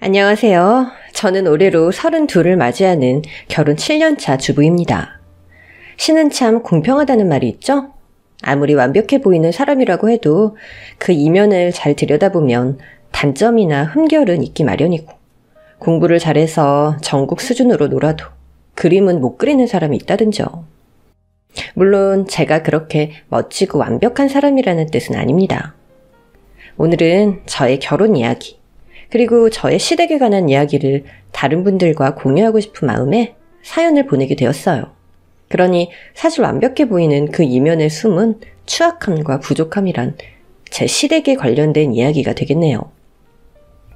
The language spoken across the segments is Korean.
안녕하세요. 저는 올해로 32을 맞이하는 결혼 7년차 주부입니다. 신은 참 공평하다는 말이 있죠? 아무리 완벽해 보이는 사람이라고 해도 그 이면을 잘 들여다보면 단점이나 흠결은 있기 마련이고, 공부를 잘해서 전국 수준으로 놀아도 그림은 못 그리는 사람이 있다든죠. 물론 제가 그렇게 멋지고 완벽한 사람이라는 뜻은 아닙니다. 오늘은 저의 결혼 이야기, 그리고 저의 시댁에 관한 이야기를 다른 분들과 공유하고 싶은 마음에 사연을 보내게 되었어요. 그러니 사실 완벽해 보이는 그 이면에 숨은 추악함과 부족함이란 제 시댁에 관련된 이야기가 되겠네요.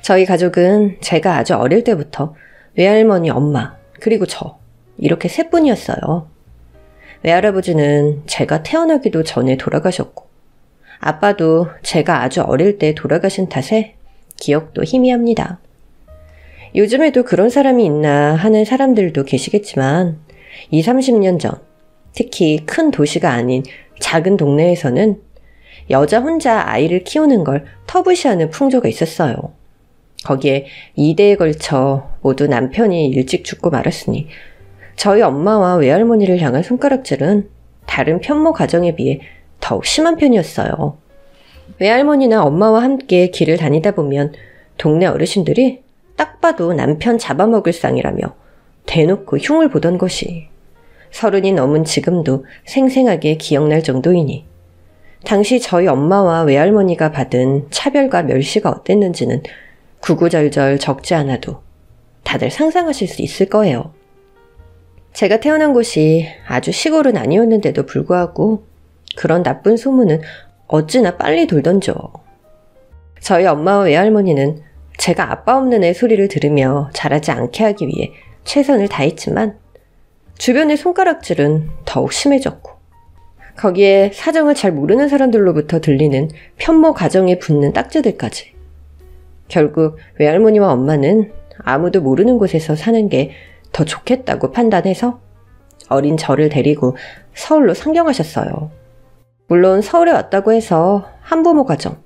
저희 가족은 제가 아주 어릴 때부터 외할머니, 엄마, 그리고 저 이렇게 세 분이었어요. 외할아버지는 제가 태어나기도 전에 돌아가셨고, 아빠도 제가 아주 어릴 때 돌아가신 탓에 기억도 희미합니다. 요즘에도 그런 사람이 있나 하는 사람들도 계시겠지만 20, 30년 전, 특히 큰 도시가 아닌 작은 동네에서는 여자 혼자 아이를 키우는 걸 터부시하는 풍조가 있었어요. 거기에 2대에 걸쳐 모두 남편이 일찍 죽고 말았으니 저희 엄마와 외할머니를 향한 손가락질은 다른 편모 가정에 비해 더욱 심한 편이었어요. 외할머니나 엄마와 함께 길을 다니다 보면 동네 어르신들이 딱 봐도 남편 잡아먹을 상이라며 대놓고 흉을 보던 것이 30이 넘은 지금도 생생하게 기억날 정도이니, 당시 저희 엄마와 외할머니가 받은 차별과 멸시가 어땠는지는 구구절절 적지 않아도 다들 상상하실 수 있을 거예요. 제가 태어난 곳이 아주 시골은 아니었는데도 불구하고 그런 나쁜 소문은 어찌나 빨리 돌던죠. 저희 엄마와 외할머니는 제가 아빠 없는 애 소리를 들으며 자라지 않게 하기 위해 최선을 다했지만 주변의 손가락질은 더욱 심해졌고, 거기에 사정을 잘 모르는 사람들로부터 들리는 편모 가정에 붙는 딱지들까지. 결국 외할머니와 엄마는 아무도 모르는 곳에서 사는 게 더 좋겠다고 판단해서 어린 저를 데리고 서울로 상경하셨어요. 물론 서울에 왔다고 해서 한부모 가정,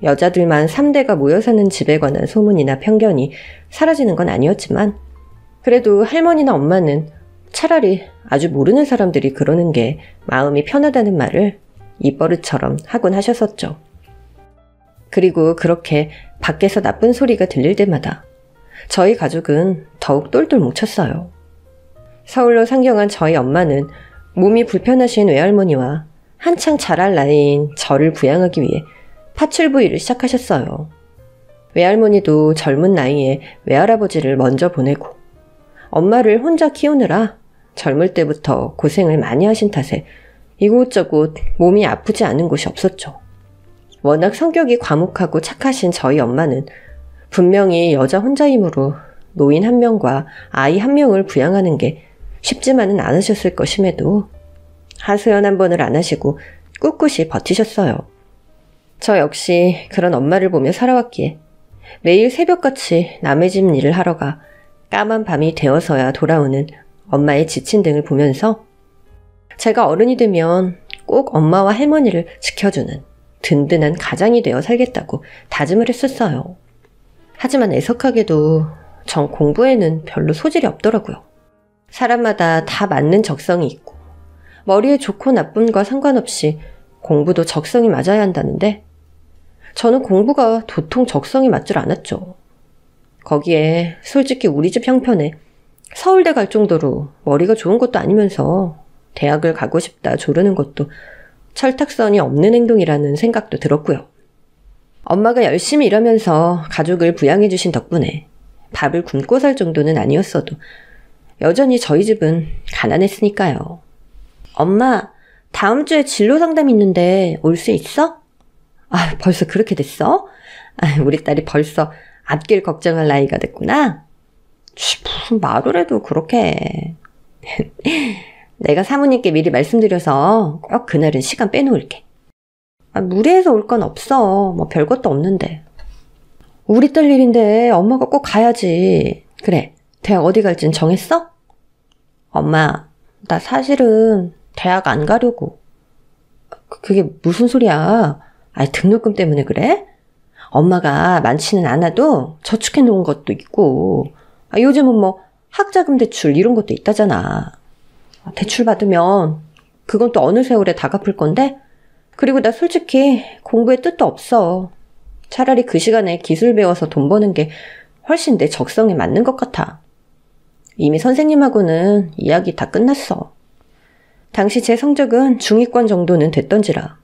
여자들만 3대가 모여 사는 집에 관한 소문이나 편견이 사라지는 건 아니었지만, 그래도 할머니나 엄마는 차라리 아주 모르는 사람들이 그러는 게 마음이 편하다는 말을 입버릇처럼 하곤 하셨었죠. 그리고 그렇게 밖에서 나쁜 소리가 들릴 때마다 저희 가족은 더욱 똘똘 뭉쳤어요. 서울로 상경한 저희 엄마는 몸이 불편하신 외할머니와 한창 자랄 나이인 저를 부양하기 위해 파출부일을 시작하셨어요. 외할머니도 젊은 나이에 외할아버지를 먼저 보내고, 엄마를 혼자 키우느라 젊을 때부터 고생을 많이 하신 탓에 이곳저곳 몸이 아프지 않은 곳이 없었죠. 워낙 성격이 과묵하고 착하신 저희 엄마는 분명히 여자 혼자이므로 노인 1명과 아이 1명을 부양하는 게 쉽지만은 않으셨을 것임에도 하소연 한 번을 안 하시고 꿋꿋이 버티셨어요. 저 역시 그런 엄마를 보며 살아왔기에 매일 새벽같이 남의 집 일을 하러 가 까만 밤이 되어서야 돌아오는 엄마의 지친 등을 보면서 제가 어른이 되면 꼭 엄마와 할머니를 지켜주는 든든한 가장이 되어 살겠다고 다짐을 했었어요. 하지만 애석하게도 전 공부에는 별로 소질이 없더라고요. 사람마다 다 맞는 적성이 있고, 머리에 좋고 나쁨과 상관없이 공부도 적성이 맞아야 한다는데, 저는 공부가 도통 적성이 맞질 않았죠. 거기에 솔직히 우리 집 형편에 서울대 갈 정도로 머리가 좋은 것도 아니면서 대학을 가고 싶다 조르는 것도 철딱선이 없는 행동이라는 생각도 들었고요. 엄마가 열심히 일하면서 가족을 부양해 주신 덕분에 밥을 굶고 살 정도는 아니었어도 여전히 저희 집은 가난했으니까요. 엄마, 다음 주에 진로 상담 있는데 올 수 있어? 아, 벌써 그렇게 됐어? 아, 우리 딸이 벌써 앞길 걱정할 나이가 됐구나. 무슨 말을 해도 그렇게. 내가 사모님께 미리 말씀드려서 꼭 그날은 시간 빼놓을게. 아, 무리해서 올 건 없어. 뭐 별것도 없는데. 우리 딸 일인데 엄마가 꼭 가야지. 그래, 대학 어디 갈진 정했어? 엄마, 나 사실은 대학 안 가려고. 그게 무슨 소리야? 아, 등록금 때문에 그래? 엄마가 많지는 않아도 저축해 놓은 것도 있고, 요즘은 뭐 학자금 대출 이런 것도 있다잖아. 대출 받으면 그건 또 어느 세월에 다 갚을 건데? 그리고 나 솔직히 공부에 뜻도 없어. 차라리 그 시간에 기술 배워서 돈 버는 게 훨씬 내 적성에 맞는 것 같아. 이미 선생님하고는 이야기 다 끝났어. 당시 제 성적은 중위권 정도는 됐던지라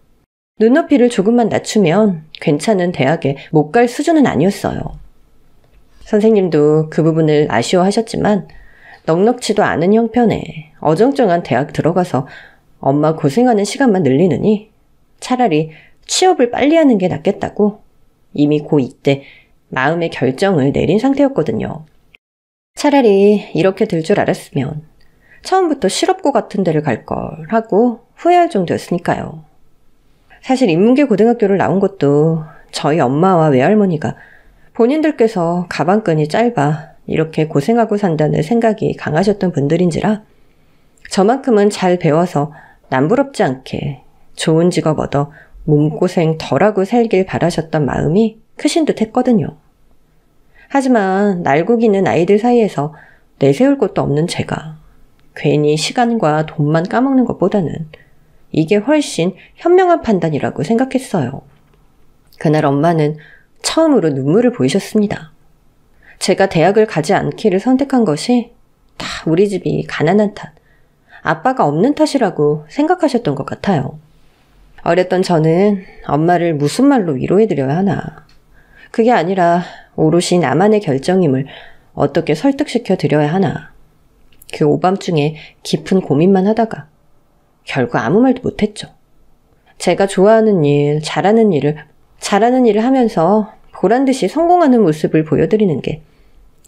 눈높이를 조금만 낮추면 괜찮은 대학에 못 갈 수준은 아니었어요. 선생님도 그 부분을 아쉬워하셨지만 넉넉지도 않은 형편에 어정쩡한 대학 들어가서 엄마 고생하는 시간만 늘리느니 차라리 취업을 빨리 하는 게 낫겠다고 이미 고2 때 마음의 결정을 내린 상태였거든요. 차라리 이렇게 될 줄 알았으면 처음부터 실업고 같은 데를 갈 걸 하고 후회할 정도였으니까요. 사실 인문계 고등학교를 나온 것도 저희 엄마와 외할머니가 본인들께서 가방끈이 짧아 이렇게 고생하고 산다는 생각이 강하셨던 분들인지라 저만큼은 잘 배워서 남부럽지 않게 좋은 직업 얻어 몸고생 덜하고 살길 바라셨던 마음이 크신 듯 했거든요. 하지만 날고기는 아이들 사이에서 내세울 것도 없는 제가 괜히 시간과 돈만 까먹는 것보다는 이게 훨씬 현명한 판단이라고 생각했어요. 그날 엄마는 처음으로 눈물을 보이셨습니다. 제가 대학을 가지 않기를 선택한 것이 다 우리 집이 가난한 탓, 아빠가 없는 탓이라고 생각하셨던 것 같아요. 어렸던 저는 엄마를 무슨 말로 위로해드려야 하나. 그게 아니라 오롯이 나만의 결정임을 어떻게 설득시켜 드려야 하나. 그 오밤중에 깊은 고민만 하다가 결국 아무 말도 못했죠. 제가 좋아하는 일, 잘하는 일을 하면서 보란듯이 성공하는 모습을 보여드리는 게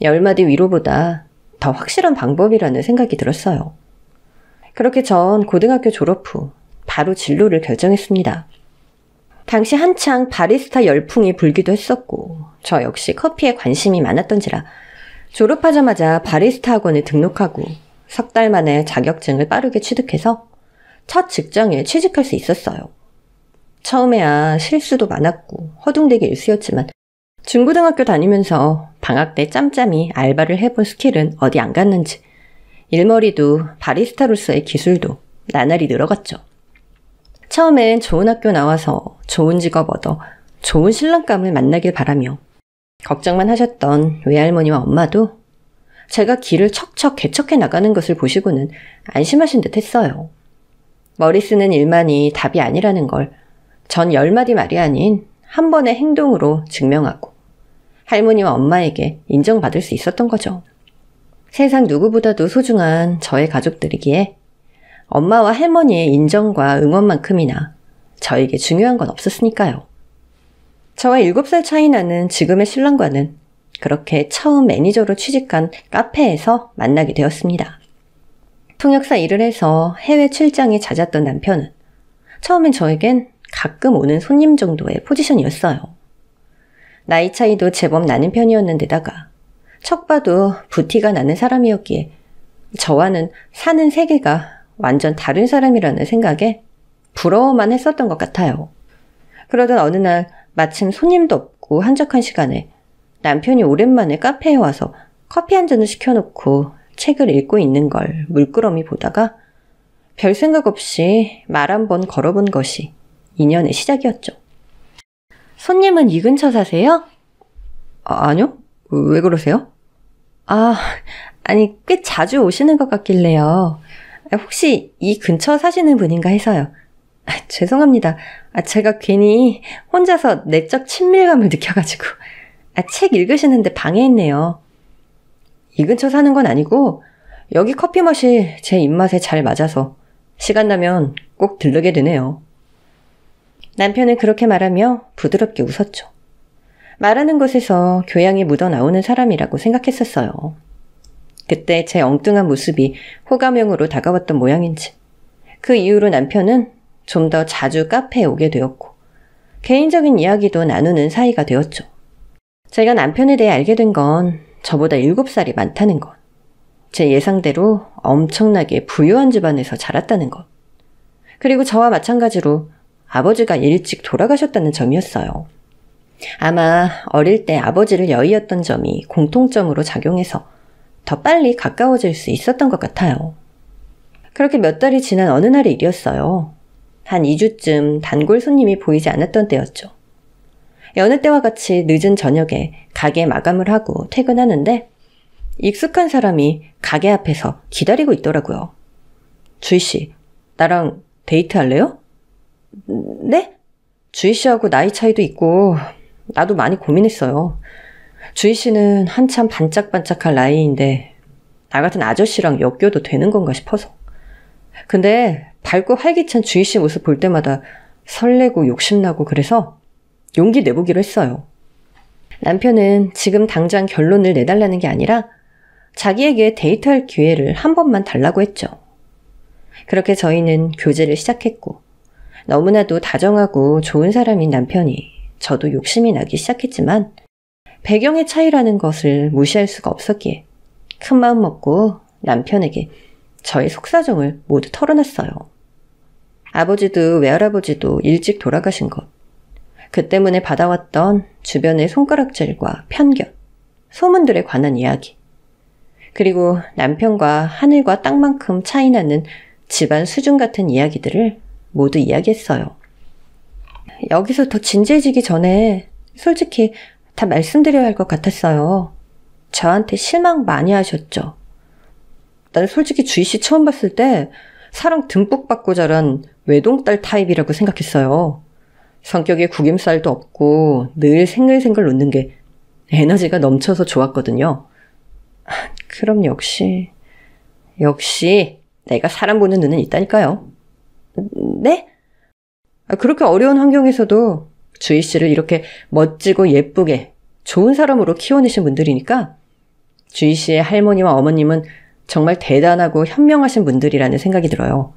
10마디 위로보다 더 확실한 방법이라는 생각이 들었어요. 그렇게 전 고등학교 졸업 후 바로 진로를 결정했습니다. 당시 한창 바리스타 열풍이 불기도 했었고 저 역시 커피에 관심이 많았던지라 졸업하자마자 바리스타 학원에 등록하고 석 달 만에 자격증을 빠르게 취득해서 첫 직장에 취직할 수 있었어요. 처음에야 실수도 많았고 허둥대기 일쑤였지만 중고등학교 다니면서 방학 때 짬짬이 알바를 해본 스킬은 어디 안 갔는지 일머리도 바리스타로서의 기술도 나날이 늘어갔죠. 처음엔 좋은 학교 나와서 좋은 직업 얻어 좋은 신랑감을 만나길 바라며 걱정만 하셨던 외할머니와 엄마도 제가 길을 척척 개척해 나가는 것을 보시고는 안심하신 듯 했어요. 머리 쓰는 일만이 답이 아니라는 걸 전 10마디 말이 아닌 한 번의 행동으로 증명하고 할머니와 엄마에게 인정받을 수 있었던 거죠. 세상 누구보다도 소중한 저의 가족들이기에 엄마와 할머니의 인정과 응원만큼이나 저에게 중요한 건 없었으니까요. 저와 7살 차이 나는 지금의 신랑과는 그렇게 처음 매니저로 취직한 카페에서 만나게 되었습니다. 통역사 일을 해서 해외 출장이 잦았던 남편은 처음엔 저에겐 가끔 오는 손님 정도의 포지션이었어요. 나이 차이도 제법 나는 편이었는데다가 척 봐도 부티가 나는 사람이었기에 저와는 사는 세계가 완전 다른 사람이라는 생각에 부러워만 했었던 것 같아요. 그러던 어느 날 마침 손님도 없고 한적한 시간에 남편이 오랜만에 카페에 와서 커피 한 잔을 시켜놓고 책을 읽고 있는 걸 물끄러미 보다가 별 생각 없이 말 한 번 걸어본 것이 인연의 시작이었죠. 손님은 이 근처 사세요? 아니요. 왜 그러세요? 아니 꽤 자주 오시는 것 같길래요. 혹시 이 근처 사시는 분인가 해서요. 죄송합니다. 제가 괜히 혼자서 내적 친밀감을 느껴가지고 책 읽으시는데 방해했네요. 이 근처 사는 건 아니고 여기 커피 맛이 제 입맛에 잘 맞아서 시간 나면 꼭 들르게 되네요. 남편은 그렇게 말하며 부드럽게 웃었죠. 말하는 것에서 교양이 묻어나오는 사람이라고 생각했었어요. 그때 제 엉뚱한 모습이 호감형으로 다가왔던 모양인지 그 이후로 남편은 좀 더 자주 카페에 오게 되었고 개인적인 이야기도 나누는 사이가 되었죠. 제가 남편에 대해 알게 된 건 저보다 7살이 많다는 것, 제 예상대로 엄청나게 부유한 집안에서 자랐다는 것, 그리고 저와 마찬가지로 아버지가 일찍 돌아가셨다는 점이었어요. 아마 어릴 때 아버지를 여의었던 점이 공통점으로 작용해서 더 빨리 가까워질 수 있었던 것 같아요. 그렇게 몇 달이 지난 어느 날의 일이었어요. 한 2주쯤 단골 손님이 보이지 않았던 때였죠. 여느 때와 같이 늦은 저녁에 가게 마감을 하고 퇴근하는데 익숙한 사람이 가게 앞에서 기다리고 있더라고요. 주희씨, 나랑 데이트할래요? 네? 주희씨하고 나이 차이도 있고 나도 많이 고민했어요. 주희씨는 한참 반짝반짝할 나이인데 나 같은 아저씨랑 엮여도 되는 건가 싶어서. 근데 밝고 활기찬 주희씨 모습 볼 때마다 설레고 욕심나고 그래서 용기 내보기로 했어요. 남편은 지금 당장 결론을 내달라는 게 아니라 자기에게 데이트할 기회를 한 번만 달라고 했죠. 그렇게 저희는 교제를 시작했고 너무나도 다정하고 좋은 사람인 남편이 저도 욕심이 나기 시작했지만 배경의 차이라는 것을 무시할 수가 없었기에 큰 마음 먹고 남편에게 저의 속사정을 모두 털어놨어요. 아버지도 외할아버지도 일찍 돌아가신 것, 그 때문에 받아왔던 주변의 손가락질과 편견, 소문들에 관한 이야기, 그리고 남편과 하늘과 땅만큼 차이 나는 집안 수준 같은 이야기들을 모두 이야기했어요. 여기서 더 진지해지기 전에 솔직히 다 말씀드려야 할 것 같았어요. 저한테 실망 많이 하셨죠? 난 솔직히 주희씨 처음 봤을 때 사랑 듬뿍 받고 자란 외동딸 타입이라고 생각했어요. 성격에 구김살도 없고 늘 생글생글 웃는 게 에너지가 넘쳐서 좋았거든요. 그럼 역시 내가 사람 보는 눈은 있다니까요. 네? 그렇게 어려운 환경에서도 주희씨를 이렇게 멋지고 예쁘게 좋은 사람으로 키워내신 분들이니까 주희씨의 할머니와 어머님은 정말 대단하고 현명하신 분들이라는 생각이 들어요.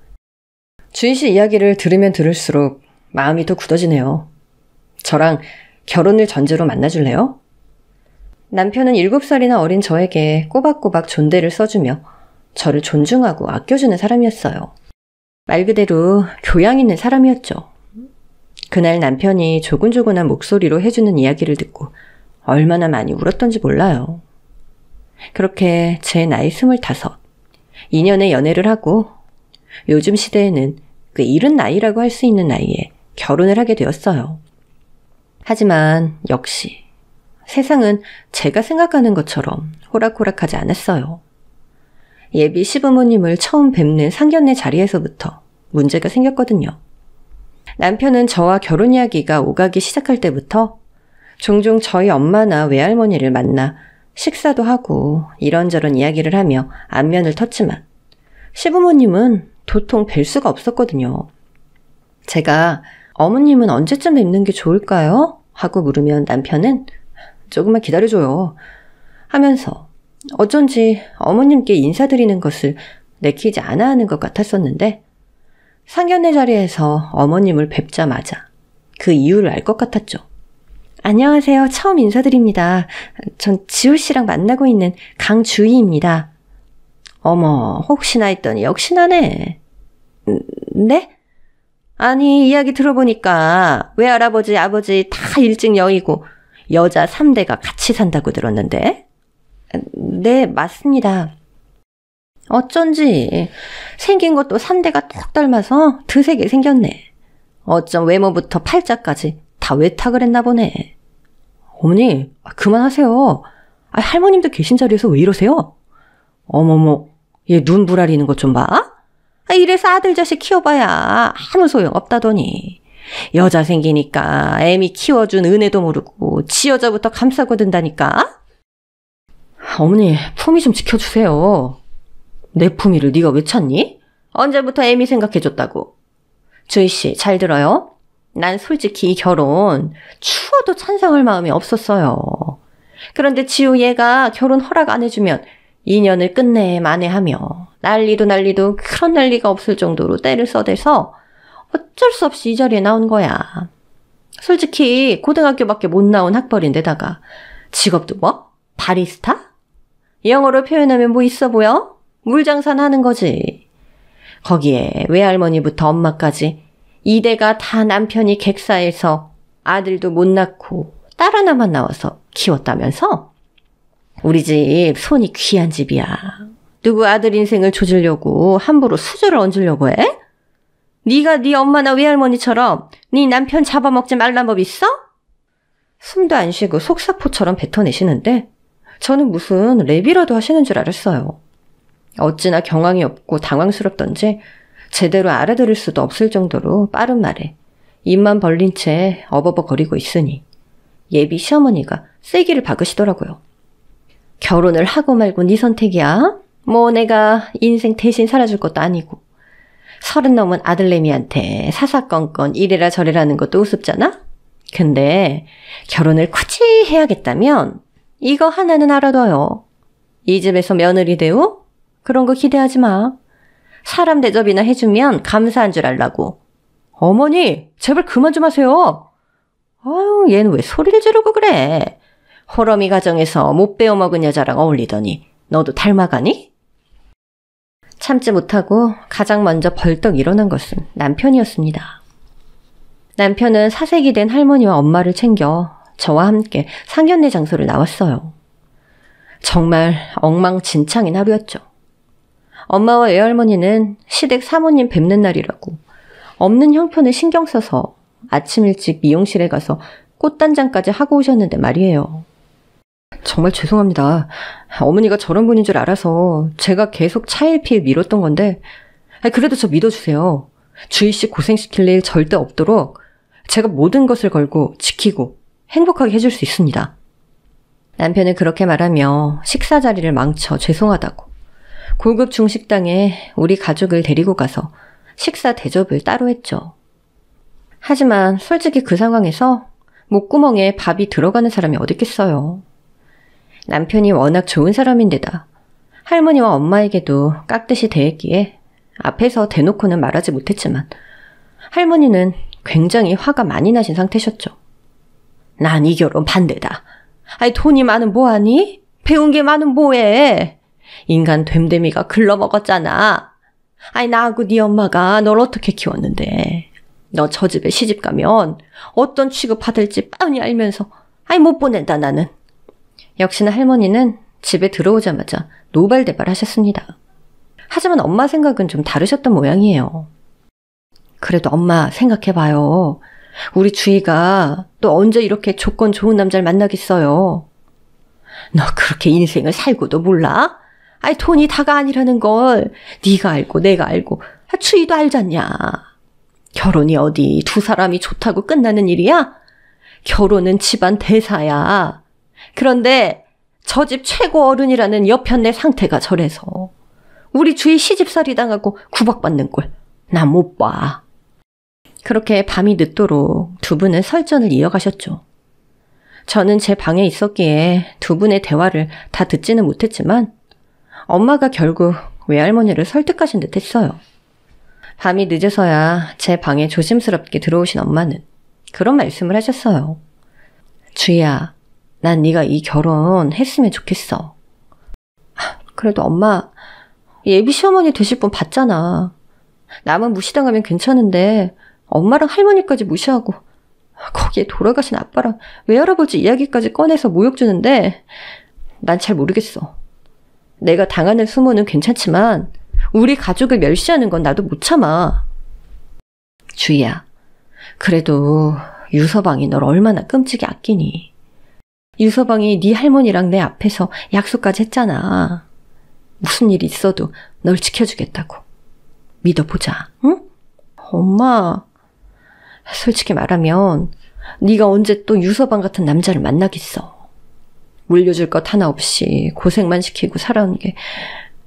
주희씨 이야기를 들으면 들을수록 마음이 더 굳어지네요. 저랑 결혼을 전제로 만나줄래요? 남편은 7살이나 어린 저에게 꼬박꼬박 존대를 써주며 저를 존중하고 아껴주는 사람이었어요. 말 그대로 교양 있는 사람이었죠. 그날 남편이 조근조근한 목소리로 해주는 이야기를 듣고 얼마나 많이 울었던지 몰라요. 그렇게 제 나이 25, 2년의 연애를 하고 요즘 시대에는 꽤 이른 나이라고 할 수 있는 나이에 결혼을 하게 되었어요. 하지만 역시 세상은 제가 생각하는 것처럼 호락호락하지 않았어요. 예비 시부모님을 처음 뵙는 상견례 자리에서부터 문제가 생겼거든요. 남편은 저와 결혼 이야기가 오가기 시작할 때부터 종종 저희 엄마나 외할머니를 만나 식사도 하고 이런저런 이야기를 하며 안면을 텄지만 시부모님은 도통 뵐 수가 없었거든요. 제가 어머님은 언제쯤 뵙는 게 좋을까요? 하고 물으면 남편은 조금만 기다려줘요 하면서 어쩐지 어머님께 인사드리는 것을 내키지 않아 하는 것 같았었는데 상견례 자리에서 어머님을 뵙자마자 그 이유를 알 것 같았죠. 안녕하세요. 처음 인사드립니다. 전 지호 씨랑 만나고 있는 강주희입니다. 어머, 혹시나 했더니 역시나네. 네? 아니, 이야기 들어보니까 외할아버지, 아버지 다 일찍 여의고 여자 3대가 같이 산다고 들었는데? 네, 맞습니다. 어쩐지 생긴 것도 3대가 똑 닮아서 드세게 생겼네. 어쩜 외모부터 팔자까지 다 외탁을 했나 보네. 어머니, 그만하세요. 할머님도 계신 자리에서 왜 이러세요? 어머머, 얘 눈 부라리는 것 좀 봐. 이래서 아들 자식 키워봐야 아무 소용 없다더니 여자 생기니까 애미 키워준 은혜도 모르고 지 여자부터 감싸고 든다니까. 어머니, 품위 좀 지켜주세요. 내 품위를 네가 왜 찾니? 언제부터 애미 생각해줬다고. 주희씨, 잘 들어요. 난 솔직히 이 결혼 추워도 찬성할 마음이 없었어요. 그런데 지우 얘가 결혼 허락 안 해주면 인연을 끝내 만회하며 난리도 그런 난리가 없을 정도로 때를 써대서 어쩔 수 없이 이 자리에 나온 거야. 솔직히 고등학교밖에 못 나온 학벌인데다가 직업도 뭐? 바리스타? 영어로 표현하면 뭐 있어 보여? 물장사는 하는 거지. 거기에 외할머니부터 엄마까지 2대가 다 남편이 객사해서 아들도 못 낳고 딸 하나만 나와서 키웠다면서? 우리 집 손이 귀한 집이야. 누구 아들 인생을 조지려고 함부로 수저를 얹으려고 해? 네가 네 엄마나 외할머니처럼 네 남편 잡아먹지 말란 법 있어? 숨도 안 쉬고 속사포처럼 뱉어내시는데 저는 무슨 랩이라도 하시는 줄 알았어요. 어찌나 경황이 없고 당황스럽던지 제대로 알아들을 수도 없을 정도로 빠른 말에 입만 벌린 채 어버버거리고 있으니 예비 시어머니가 세기를 박으시더라고요. 결혼을 하고 말고 네 선택이야. 뭐 내가 인생 대신 살아줄 것도 아니고 30 넘은 아들내미한테 사사건건 이래라 저래라는 것도 우습잖아? 근데 결혼을 굳이 해야겠다면 이거 하나는 알아둬요. 이 집에서 며느리 대우? 그런 거 기대하지 마. 사람 대접이나 해주면 감사한 줄 알라고. 어머니, 제발 그만 좀 하세요. 아유, 얘는 왜 소리를 지르고 그래. 호러미 가정에서 못 배워먹은 여자랑 어울리더니 너도 닮아가니? 참지 못하고 가장 먼저 벌떡 일어난 것은 남편이었습니다. 남편은 사색이 된 할머니와 엄마를 챙겨 저와 함께 상견례 장소를 나왔어요. 정말 엉망진창인 하루였죠. 엄마와 외할머니는 시댁 사모님 뵙는 날이라고 없는 형편을 신경 써서 아침 일찍 미용실에 가서 꽃단장까지 하고 오셨는데 말이에요. 정말 죄송합니다. 어머니가 저런 분인 줄 알아서 제가 계속 차일피일 미뤘던 건데 그래도 저 믿어주세요. 주희 씨 고생시킬 일 절대 없도록 제가 모든 것을 걸고 지키고 행복하게 해줄 수 있습니다. 남편은 그렇게 말하며 식사 자리를 망쳐 죄송하다고 고급 중식당에 우리 가족을 데리고 가서 식사 대접을 따로 했죠. 하지만 솔직히 그 상황에서 목구멍에 밥이 들어가는 사람이 어디 있겠어요. 남편이 워낙 좋은 사람인데다 할머니와 엄마에게도 깍듯이 대했기에 앞에서 대놓고는 말하지 못했지만 할머니는 굉장히 화가 많이 나신 상태셨죠. 난 이 결혼 반대다. 아니 돈이 많은 뭐하니? 배운 게 많은 뭐해? 인간 됨됨이가 글러먹었잖아. 아니 나하고 네 엄마가 널 어떻게 키웠는데. 너 저 집에 시집 가면 어떤 취급 받을지 뻔히 알면서 아니 못 보낸다 나는. 역시나 할머니는 집에 들어오자마자 노발대발 하셨습니다. 하지만 엄마 생각은 좀 다르셨던 모양이에요. 그래도 엄마 생각해봐요. 우리 주희가 또 언제 이렇게 조건 좋은 남자를 만나겠어요. 너 그렇게 인생을 살고도 몰라? 아니 돈이 다가 아니라는 걸 네가 알고 내가 알고 주희도 알잖냐. 결혼이 어디 두 사람이 좋다고 끝나는 일이야? 결혼은 집안 대사야. 그런데 저 집 최고 어른이라는 여편네 상태가 저래서 우리 주희 시집살이 당하고 구박받는 꼴 난 못 봐. 그렇게 밤이 늦도록 두 분은 설전을 이어가셨죠. 저는 제 방에 있었기에 두 분의 대화를 다 듣지는 못했지만 엄마가 결국 외할머니를 설득하신 듯 했어요. 밤이 늦어서야 제 방에 조심스럽게 들어오신 엄마는 그런 말씀을 하셨어요. 주희야, 난 네가 이 결혼 했으면 좋겠어. 그래도 엄마, 예비 시어머니 되실 분 봤잖아. 나만 무시당하면 괜찮은데 엄마랑 할머니까지 무시하고 거기에 돌아가신 아빠랑 외할아버지 이야기까지 꺼내서 모욕 주는데 난 잘 모르겠어. 내가 당하는 수모는 괜찮지만 우리 가족을 멸시하는 건 나도 못 참아. 주희야, 그래도 유서방이 널 얼마나 끔찍이 아끼니. 유서방이 네 할머니랑 내 앞에서 약속까지 했잖아. 무슨 일이 있어도 널 지켜주겠다고. 믿어보자, 응? 엄마, 솔직히 말하면 네가 언제 또 유서방 같은 남자를 만나겠어. 물려줄 것 하나 없이 고생만 시키고 살아온 게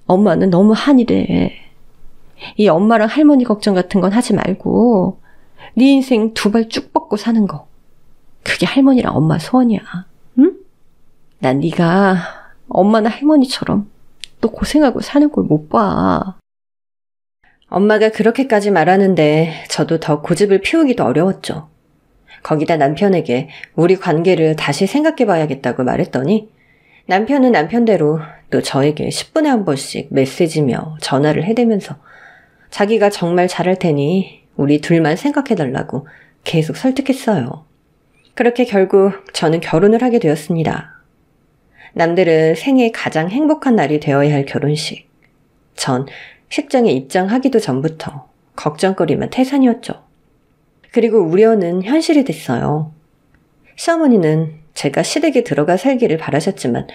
엄마는 너무 한이래. 이 엄마랑 할머니 걱정 같은 건 하지 말고 네 인생 두 발 쭉 뻗고 사는 거. 그게 할머니랑 엄마 소원이야. 응? 난 네가 엄마나 할머니처럼 또 고생하고 사는 걸 못 봐. 엄마가 그렇게까지 말하는데 저도 더 고집을 피우기도 어려웠죠. 거기다 남편에게 우리 관계를 다시 생각해봐야겠다고 말했더니 남편은 남편대로 또 저에게 10분에 한 번씩 메시지며 전화를 해대면서 자기가 정말 잘할 테니 우리 둘만 생각해달라고 계속 설득했어요. 그렇게 결국 저는 결혼을 하게 되었습니다. 남들은 생애 가장 행복한 날이 되어야 할 결혼식. 전 식장에 입장하기도 전부터 걱정거리만 태산이었죠. 그리고 우려는 현실이 됐어요. 시어머니는 제가 시댁에 들어가 살기를 바라셨지만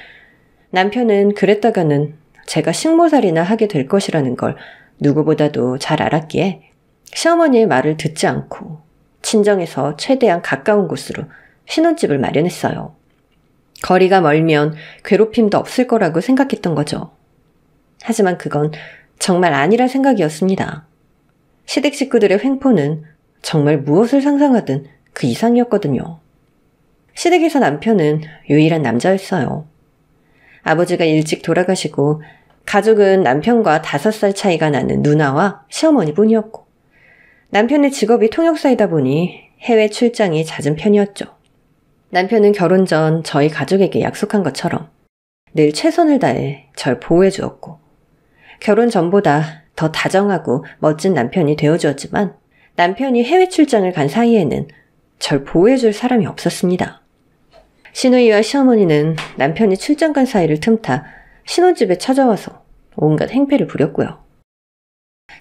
남편은 그랬다가는 제가 식모살이나 하게 될 것이라는 걸 누구보다도 잘 알았기에 시어머니의 말을 듣지 않고 친정에서 최대한 가까운 곳으로 신혼집을 마련했어요. 거리가 멀면 괴롭힘도 없을 거라고 생각했던 거죠. 하지만 그건 정말 아니라 생각이었습니다. 시댁 식구들의 횡포는 정말 무엇을 상상하든 그 이상이었거든요. 시댁에서 남편은 유일한 남자였어요. 아버지가 일찍 돌아가시고 가족은 남편과 5살 차이가 나는 누나와 시어머니 뿐이었고 남편의 직업이 통역사이다 보니 해외 출장이 잦은 편이었죠. 남편은 결혼 전 저희 가족에게 약속한 것처럼 늘 최선을 다해 절 보호해 주었고 결혼 전보다 더 다정하고 멋진 남편이 되어주었지만 남편이 해외 출장을 간 사이에는 절 보호해 줄 사람이 없었습니다. 시누이와 시어머니는 남편이 출장 간 사이를 틈타 신혼집에 찾아와서 온갖 행패를 부렸고요.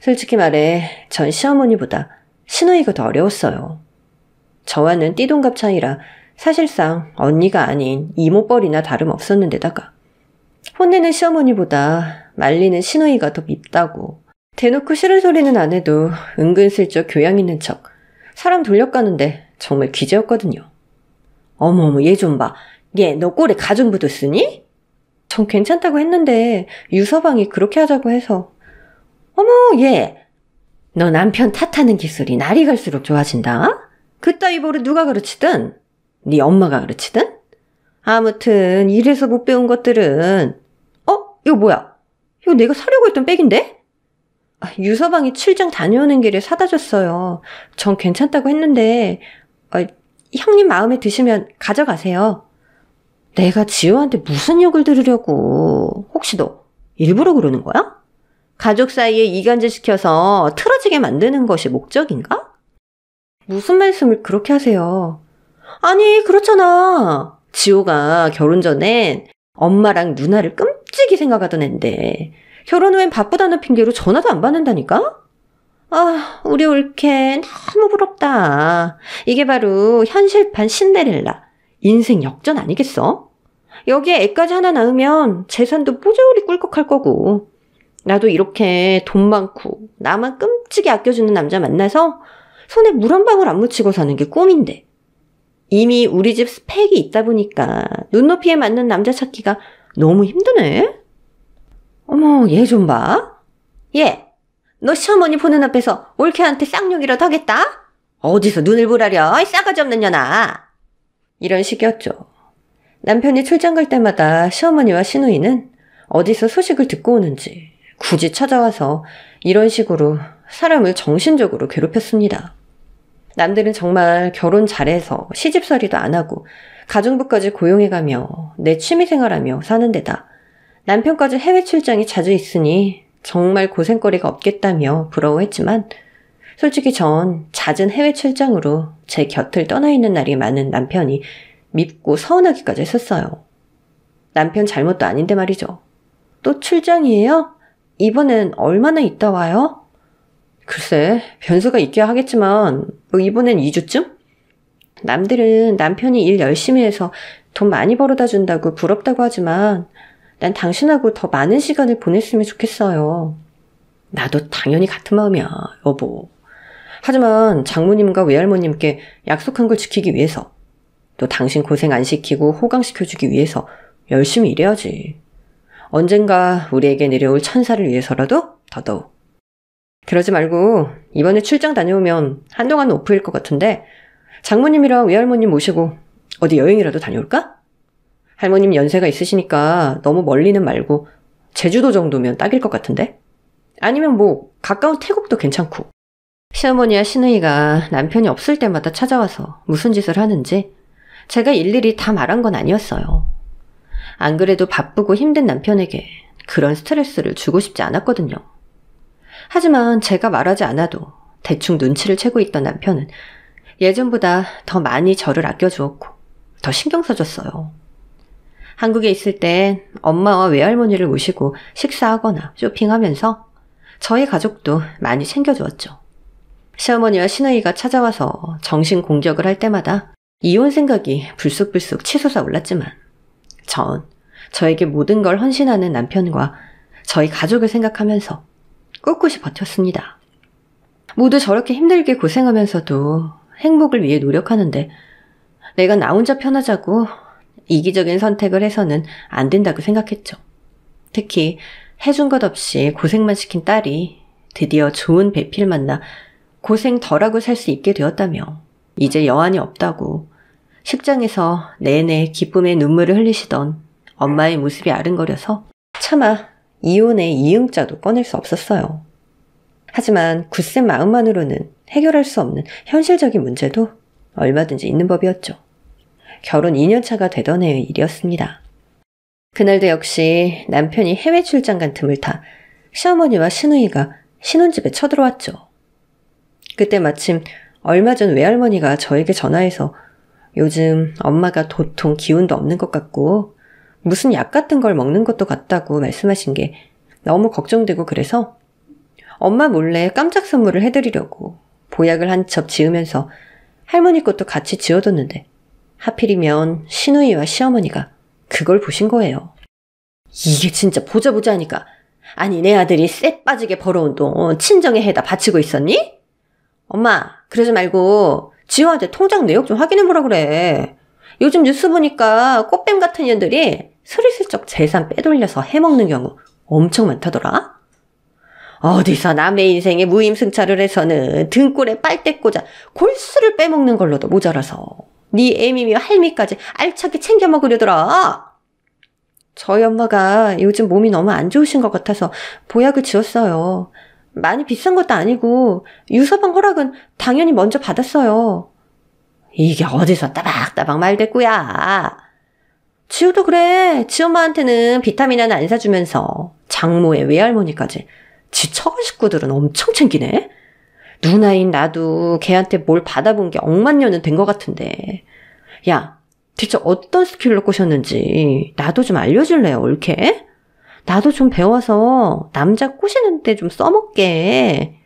솔직히 말해 전 시어머니보다 시누이가 더 어려웠어요. 저와는 띠동갑 차이라 사실상 언니가 아닌 이모뻘이나 다름없었는데다가 혼내는 시어머니보다 말리는 시누이가 더 밉다고 대놓고 싫은 소리는 안 해도 은근슬쩍 교양 있는 척 사람 돌려가는데 정말 기재였거든요. 어머어머 얘 좀 봐. 얘 너 꼴에 가좀 묻었으니? 전 괜찮다고 했는데 유서방이 그렇게 하자고 해서 어머 얘 너 남편 탓하는 기술이 날이 갈수록 좋아진다? 그따위 버릇 누가 가르치든 네 엄마가 가르치든 아무튼 이래서 못 배운 것들은 이거 뭐야? 이거 내가 사려고 했던 백인데? 유서방이 출장 다녀오는 길에 사다 줬어요. 전 괜찮다고 했는데 형님 마음에 드시면 가져가세요. 내가 지호한테 무슨 욕을 들으려고. 혹시 너 일부러 그러는 거야? 가족 사이에 이간질 시켜서 틀어지게 만드는 것이 목적인가? 무슨 말씀을 그렇게 하세요? 아니 그렇잖아. 지호가 결혼 전엔 엄마랑 누나를 끔찍이 생각하던 앤데 결혼 후엔 바쁘다는 핑계로 전화도 안 받는다니까? 우리 올케 너무 부럽다. 이게 바로 현실판 신데렐라. 인생 역전 아니겠어? 여기에 애까지 하나 낳으면 재산도 뽀조리 꿀꺽할 거고 나도 이렇게 돈 많고 나만 끔찍이 아껴주는 남자 만나서 손에 물 한 방울 안 묻히고 사는 게 꿈인데 이미 우리 집 스펙이 있다 보니까 눈높이에 맞는 남자 찾기가 너무 힘드네. 어머 얘 좀 봐. 얘 너 시어머니 보는 앞에서 올케한테 쌍욕이라도 하겠다? 어디서 눈을 보라려 싸가지 없는 년아. 이런 식이었죠. 남편이 출장 갈 때마다 시어머니와 시누이는 어디서 소식을 듣고 오는지 굳이 찾아와서 이런 식으로 사람을 정신적으로 괴롭혔습니다. 남들은 정말 결혼 잘해서 시집살이도 안 하고 가정부까지 고용해가며 내 취미생활하며 사는 데다 남편까지 해외 출장이 자주 있으니 정말 고생거리가 없겠다며 부러워했지만 솔직히 전 잦은 해외 출장으로 제 곁을 떠나 있는 날이 많은 남편이 밉고 서운하기까지 했었어요. 남편 잘못도 아닌데 말이죠. 또 출장이에요? 이번엔 얼마나 있다 와요? 글쎄 변수가 있기야 하겠지만 이번엔 2주쯤? 남들은 남편이 일 열심히 해서 돈 많이 벌어다 준다고 부럽다고 하지만 난 당신하고 더 많은 시간을 보냈으면 좋겠어요. 나도 당연히 같은 마음이야, 여보. 하지만 장모님과 외할머님께 약속한 걸 지키기 위해서 또 당신 고생 안 시키고 호강시켜주기 위해서 열심히 일해야지. 언젠가 우리에게 내려올 천사를 위해서라도 더더욱. 그러지 말고 이번에 출장 다녀오면 한동안 오프일 것 같은데 장모님이랑 외할머님 모시고 어디 여행이라도 다녀올까? 할머님 연세가 있으시니까 너무 멀리는 말고 제주도 정도면 딱일 것 같은데? 아니면 가까운 태국도 괜찮고. 시어머니와 시누이가 남편이 없을 때마다 찾아와서 무슨 짓을 하는지 제가 일일이 다 말한 건 아니었어요. 안 그래도 바쁘고 힘든 남편에게 그런 스트레스를 주고 싶지 않았거든요. 하지만 제가 말하지 않아도 대충 눈치를 채고 있던 남편은 예전보다 더 많이 저를 아껴주었고 더 신경 써줬어요. 한국에 있을 땐 엄마와 외할머니를 모시고 식사하거나 쇼핑하면서 저희 가족도 많이 챙겨주었죠. 시어머니와 시누이가 찾아와서 정신 공격을 할 때마다 이혼 생각이 불쑥불쑥 치솟아 올랐지만 전 저에게 모든 걸 헌신하는 남편과 저희 가족을 생각하면서 꿋꿋이 버텼습니다. 모두 저렇게 힘들게 고생하면서도 행복을 위해 노력하는데 내가 나 혼자 편하자고 이기적인 선택을 해서는 안 된다고 생각했죠. 특히 해준 것 없이 고생만 시킨 딸이 드디어 좋은 배필 만나 고생 덜하고 살 수 있게 되었다며 이제 여한이 없다고 식장에서 내내 기쁨의 눈물을 흘리시던 엄마의 모습이 아른거려서 차마 이혼의 이응자도 꺼낼 수 없었어요. 하지만 굳센 마음만으로는 해결할 수 없는 현실적인 문제도 얼마든지 있는 법이었죠. 결혼 2년차가 되던 해의 일이었습니다. 그날도 역시 남편이 해외 출장 간 틈을 타 시어머니와 시누이가 신혼집에 쳐들어왔죠. 그때 마침 얼마 전 외할머니가 저에게 전화해서 요즘 엄마가 도통 기운도 없는 것 같고 무슨 약 같은 걸 먹는 것도 같다고 말씀하신 게 너무 걱정되고 그래서 엄마 몰래 깜짝 선물을 해드리려고 보약을 한 첩 지으면서 할머니 것도 같이 지어뒀는데 하필이면 시누이와 시어머니가 그걸 보신 거예요. 이게 진짜 보자 하니까 아니 내 아들이 쎄 빠지게 벌어온 돈 친정에 해다 바치고 있었니? 엄마 그러지 말고 지호한테 통장 내역 좀 확인해보라 그래. 요즘 뉴스 보니까 꽃뱀 같은 년들이 스리슬쩍 재산 빼돌려서 해먹는 경우 엄청 많다더라. 어디서 남의 인생에 무임승차를 해서는 등골에 빨대 꽂아 골수를 빼먹는 걸로도 모자라서 네 애미미 할미까지 알차게 챙겨 먹으려더라. 저희 엄마가 요즘 몸이 너무 안 좋으신 것 같아서 보약을 지었어요. 많이 비싼 것도 아니고 유서방 허락은 당연히 먼저 받았어요. 이게 어디서 따박따박 말대꾸야. 지호도 그래. 지엄마한테는 비타민 하나 안 사주면서 장모의 외할머니까지 지 처가 식구들은 엄청 챙기네. 누나인 나도 걔한테 뭘 받아본 게 억만년은 된 것 같은데. 야, 대체 어떤 스킬로 꼬셨는지 나도 좀 알려줄래요, 옳게? 나도 좀 배워서 남자 꼬시는 데 좀 써먹게.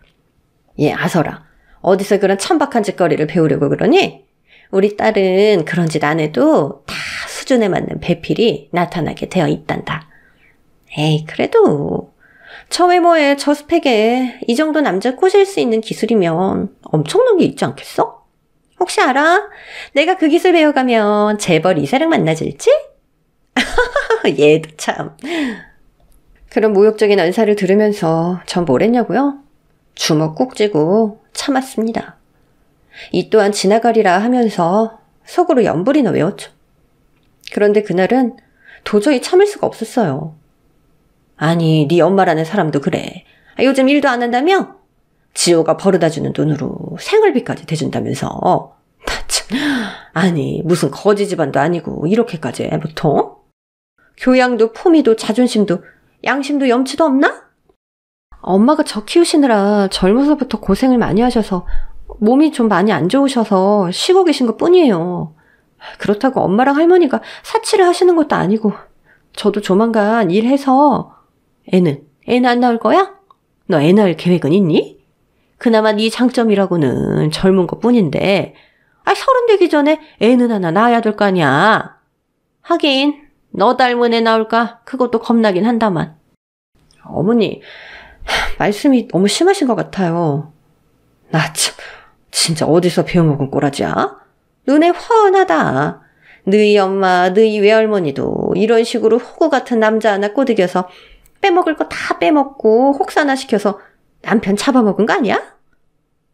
얘 아서라, 어디서 그런 천박한 짓거리를 배우려고 그러니? 우리 딸은 그런 짓 안 해도 다 수준에 맞는 배필이 나타나게 되어 있단다. 에이, 그래도 저 외모에 저 스펙에 이 정도 남자 꼬실 수 있는 기술이면 엄청난 게 있지 않겠어? 혹시 알아? 내가 그 기술 배워가면 재벌 이세랑 만나줄지? 얘도 참. 그런 모욕적인 언사를 들으면서 전 뭘 했냐고요? 주먹 꾹 쥐고 참았습니다. 이 또한 지나가리라 하면서 속으로 연불이나 외웠죠. 그런데 그날은 도저히 참을 수가 없었어요. 아니, 네 엄마라는 사람도 그래. 요즘 일도 안 한다며? 지호가 벌어다주는 돈으로 생활비까지 대준다면서. 나 참, 아니 무슨 거지 집안도 아니고 이렇게까지 해 보통? 교양도 품위도 자존심도 양심도 염치도 없나? 엄마가 저 키우시느라 젊어서부터 고생을 많이 하셔서 몸이 좀 많이 안 좋으셔서 쉬고 계신 것 뿐이에요. 그렇다고 엄마랑 할머니가 사치를 하시는 것도 아니고 저도 조만간 일해서 애는 안 낳을 거야? 너 애 낳을 계획은 있니? 그나마 네 장점이라고는 젊은 것 뿐인데 서른 되기 전에 애는 하나 낳아야 될 거 아니야. 하긴 너 닮은 애 나올까 그것도 겁나긴 한다만. 어머니 말씀이 너무 심하신 것 같아요. 나 참 진짜 어디서 배워먹은 꼬라지야? 눈에 훤하다. 너희 엄마 너희 외할머니도 이런 식으로 호구 같은 남자 하나 꼬드겨서 빼먹을 거 다 빼먹고 혹사나 시켜서 남편 잡아먹은 거 아니야?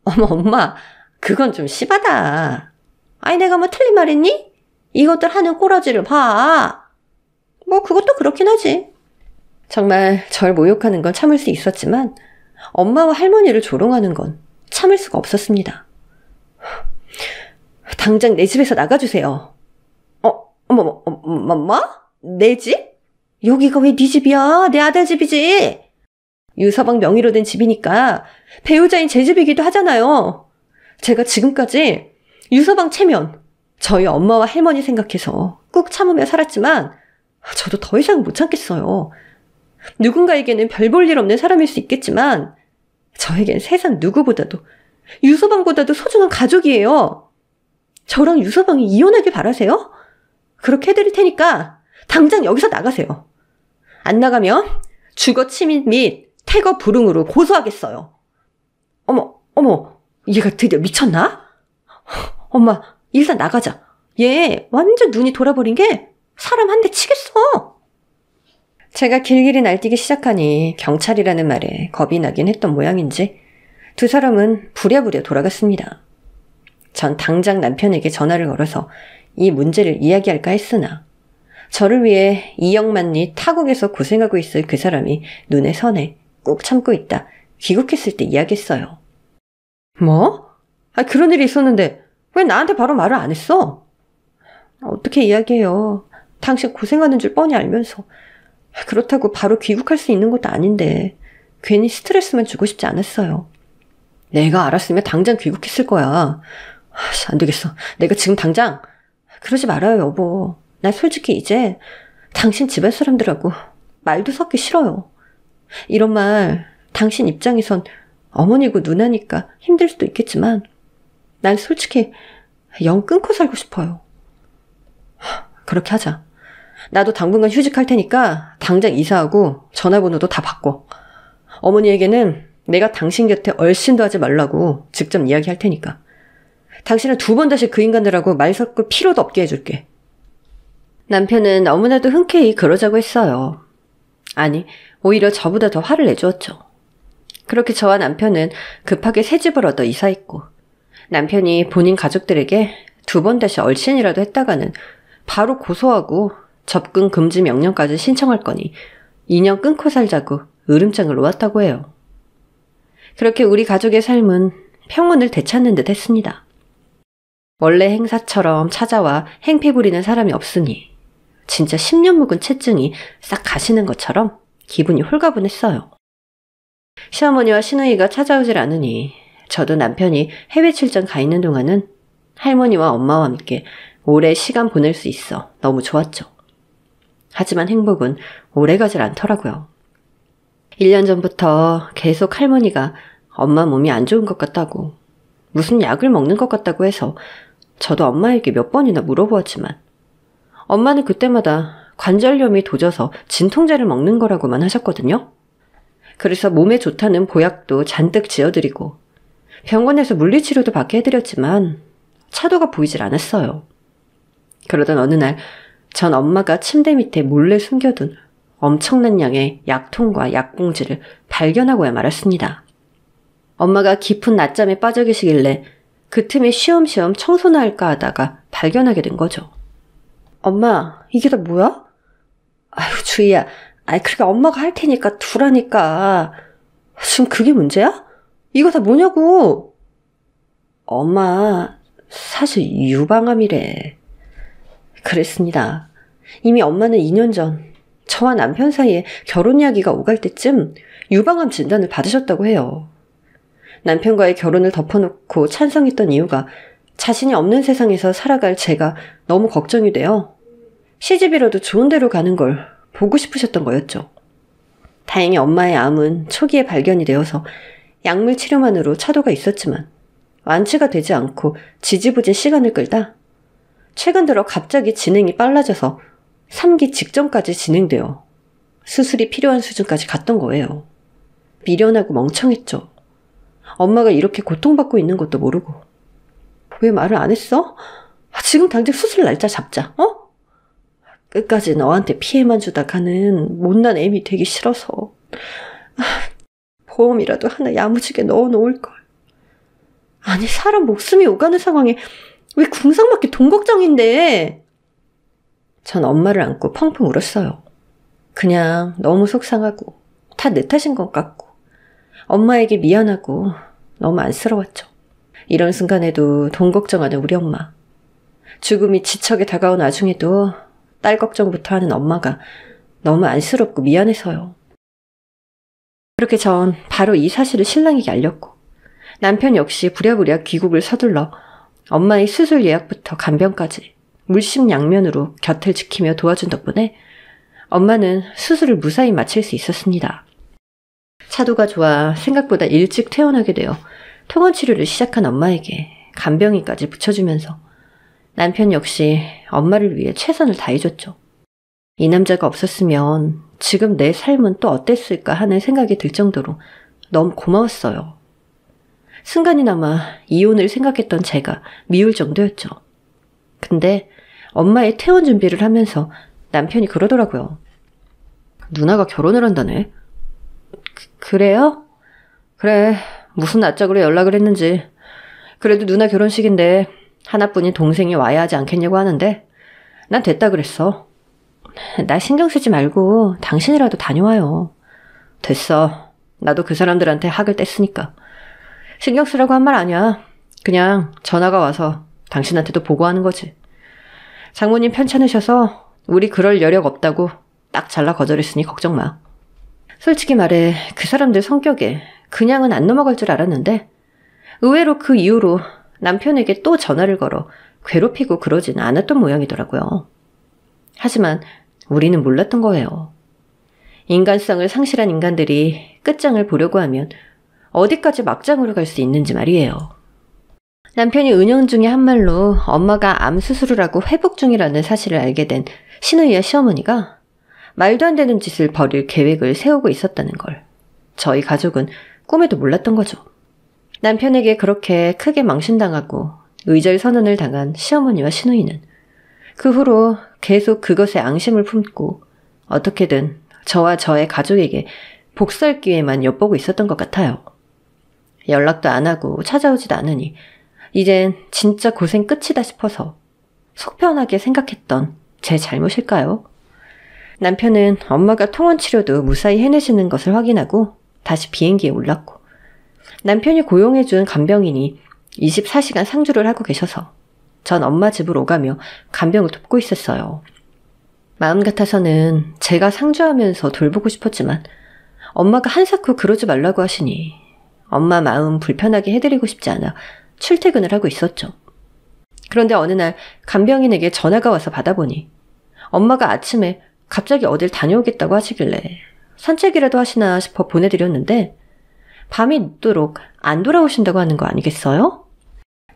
어머 엄마 그건 좀 심하다. 아니 내가 뭐 틀린 말 했니? 이것들 하는 꼬라지를 봐. 뭐 그것도 그렇긴 하지. 정말 절 모욕하는 건 참을 수 있었지만 엄마와 할머니를 조롱하는 건 참을 수가 없었습니다. 당장 내 집에서 나가주세요. 뭐? 내 집? 여기가 왜 네 집이야? 내 아들 집이지. 유서방 명의로 된 집이니까 배우자인 제 집이기도 하잖아요. 제가 지금까지 유서방 체면. 저희 엄마와 할머니 생각해서 꾹 참으며 살았지만 저도 더 이상 못 참겠어요. 누군가에게는 별 볼 일 없는 사람일 수 있겠지만 저에겐 세상 누구보다도 유서방보다도 소중한 가족이에요. 저랑 유서방이 이혼하길 바라세요? 그렇게 해드릴 테니까 당장 여기서 나가세요. 안 나가면 주거 침입 및 태거 불응으로 고소하겠어요. 어머, 얘가 드디어 미쳤나? 엄마, 일단 나가자. 얘 완전 눈이 돌아버린 게 사람 한 대 치겠어. 제가 길길이 날뛰기 시작하니 경찰이라는 말에 겁이 나긴 했던 모양인지 두 사람은 부랴부랴 돌아갔습니다. 전 당장 남편에게 전화를 걸어서 이 문제를 이야기할까 했으나 저를 위해 2억만 리 타국에서 고생하고 있을 그 사람이 눈에 선해 꾹 참고 있다 귀국했을 때 이야기했어요. 뭐? 그런 일이 있었는데 왜 나한테 바로 말을 안 했어? 어떻게 이야기해요. 당신 고생하는 줄 뻔히 알면서. 그렇다고 바로 귀국할 수 있는 것도 아닌데 괜히 스트레스만 주고 싶지 않았어요. 내가 알았으면 당장 귀국했을 거야. 안 되겠어. 내가 지금 당장. 그러지 말아요, 여보. 나 솔직히 이제 당신 집안 사람들하고 말도 섞기 싫어요. 이런 말 당신 입장에선 어머니고 누나니까 힘들 수도 있겠지만 난 솔직히 영 끊고 살고 싶어요. 그렇게 하자. 나도 당분간 휴직할 테니까 당장 이사하고 전화번호도 다 바꿔. 어머니에게는 내가 당신 곁에 얼씬도 하지 말라고 직접 이야기할 테니까. 당신은 2번 다시 그 인간들하고 말 섞을 필요도 없게 해줄게. 남편은 너무나도 흔쾌히 그러자고 했어요. 아니, 오히려 저보다 더 화를 내주었죠. 그렇게 저와 남편은 급하게 새 집을 얻어 이사했고 남편이 본인 가족들에게 2번 다시 얼씬이라도 했다가는 바로 고소하고 접근 금지 명령까지 신청할 거니 2년 끊고 살자고 으름장을 놓았다고 해요. 그렇게 우리 가족의 삶은 평온을 되찾는 듯 했습니다. 원래 행사처럼 찾아와 행패 부리는 사람이 없으니 진짜 10년 묵은 채증이 싹 가시는 것처럼 기분이 홀가분했어요. 시어머니와 시누이가 찾아오질 않으니 저도 남편이 해외 출장 가 있는 동안은 할머니와 엄마와 함께 오래 시간 보낼 수 있어 너무 좋았죠. 하지만 행복은 오래가질 않더라고요. 1년 전부터 계속 할머니가 엄마 몸이 안 좋은 것 같다고 무슨 약을 먹는 것 같다고 해서 저도 엄마에게 몇 번이나 물어보았지만 엄마는 그때마다 관절염이 도져서 진통제를 먹는 거라고만 하셨거든요. 그래서 몸에 좋다는 보약도 잔뜩 지어드리고 병원에서 물리치료도 받게 해드렸지만 차도가 보이질 않았어요. 그러던 어느 날 전 엄마가 침대 밑에 몰래 숨겨둔 엄청난 양의 약통과 약봉지를 발견하고야 말았습니다. 엄마가 깊은 낮잠에 빠져 계시길래 그 틈에 쉬엄쉬엄 청소나 할까 하다가 발견하게 된 거죠. 엄마, 이게 다 뭐야? 아유, 주희야. 그러니까 엄마가 할 테니까 두라니까. 지금 그게 문제야? 이거 다 뭐냐고. 엄마, 사실 유방암이래. 그랬습니다. 이미 엄마는 2년 전 저와 남편 사이에 결혼 이야기가 오갈 때쯤 유방암 진단을 받으셨다고 해요. 남편과의 결혼을 덮어놓고 찬성했던 이유가 자신이 없는 세상에서 살아갈 제가 너무 걱정이 되어 시집이라도 좋은 데로 가는 걸 보고 싶으셨던 거였죠. 다행히 엄마의 암은 초기에 발견이 되어서 약물 치료만으로 차도가 있었지만 완치가 되지 않고 지지부진 시간을 끌다 최근 들어 갑자기 진행이 빨라져서 3기 직전까지 진행되어 수술이 필요한 수준까지 갔던 거예요. 미련하고 멍청했죠. 엄마가 이렇게 고통받고 있는 것도 모르고. 왜 말을 안 했어? 지금 당장 수술 날짜 잡자, 어? 끝까지 너한테 피해만 주다 가는 못난 애미 되기 싫어서. 보험이라도 하나 야무지게 넣어놓을걸. 아니, 사람 목숨이 오가는 상황에 왜 궁상맞게 돈 걱정인데. 전 엄마를 안고 펑펑 울었어요. 그냥 너무 속상하고 다 내 탓인 것 같고 엄마에게 미안하고 너무 안쓰러웠죠. 이런 순간에도 돈 걱정하는 우리 엄마. 죽음이 지척에 다가온 와중에도 딸 걱정부터 하는 엄마가 너무 안쓰럽고 미안해서요. 그렇게 전 바로 이 사실을 신랑에게 알렸고 남편 역시 부랴부랴 귀국을 서둘러 엄마의 수술 예약부터 간병까지 물심양면으로 곁을 지키며 도와준 덕분에 엄마는 수술을 무사히 마칠 수 있었습니다. 차도가 좋아 생각보다 일찍 퇴원하게 되어 통원 치료를 시작한 엄마에게 간병인까지 붙여주면서 남편 역시 엄마를 위해 최선을 다해줬죠. 이 남자가 없었으면 지금 내 삶은 또 어땠을까 하는 생각이 들 정도로 너무 고마웠어요. 순간이나마 이혼을 생각했던 제가 미울 정도였죠. 근데 엄마의 퇴원 준비를 하면서 남편이 그러더라고요. 누나가 결혼을 한다네. 그래요? 그래, 무슨 낯짝으로 연락을 했는지. 그래도 누나 결혼식인데 하나뿐인 동생이 와야 하지 않겠냐고 하는데 난 됐다 그랬어. 나 신경 쓰지 말고 당신이라도 다녀와요. 됐어. 나도 그 사람들한테 학을 뗐으니까. 신경 쓰라고 한 말 아니야. 그냥 전화가 와서 당신한테도 보고하는 거지. 장모님 편찮으셔서 우리 그럴 여력 없다고 딱 잘라 거절했으니 걱정 마. 솔직히 말해 그 사람들 성격에 그냥은 안 넘어갈 줄 알았는데 의외로 그 이후로 남편에게 또 전화를 걸어 괴롭히고 그러진 않았던 모양이더라고요. 하지만 우리는 몰랐던 거예요. 인간성을 상실한 인간들이 끝장을 보려고 하면 어디까지 막장으로 갈 수 있는지 말이에요. 남편이 은연중에 한 말로 엄마가 암 수술을 하고 회복 중이라는 사실을 알게 된 신우이와 시어머니가 말도 안 되는 짓을 벌일 계획을 세우고 있었다는 걸 저희 가족은 꿈에도 몰랐던 거죠. 남편에게 그렇게 크게 망신당하고 의절선언을 당한 시어머니와 시누이는 그 후로 계속 그것에 앙심을 품고 어떻게든 저와 저의 가족에게 복수할 기회만 엿보고 있었던 것 같아요. 연락도 안 하고 찾아오지도 않으니 이젠 진짜 고생 끝이다 싶어서 속편하게 생각했던 제 잘못일까요? 남편은 엄마가 통원 치료도 무사히 해내시는 것을 확인하고 다시 비행기에 올랐고 남편이 고용해준 간병인이 24시간 상주를 하고 계셔서 전 엄마 집으로 오가며 간병을 돕고 있었어요. 마음 같아서는 제가 상주하면서 돌보고 싶었지만 엄마가 한사코 그러지 말라고 하시니 엄마 마음 불편하게 해드리고 싶지 않아 출퇴근을 하고 있었죠. 그런데 어느 날 간병인에게 전화가 와서 받아보니 엄마가 아침에 갑자기 어딜 다녀오겠다고 하시길래 산책이라도 하시나 싶어 보내드렸는데 밤이 늦도록 안 돌아오신다고 하는 거 아니겠어요?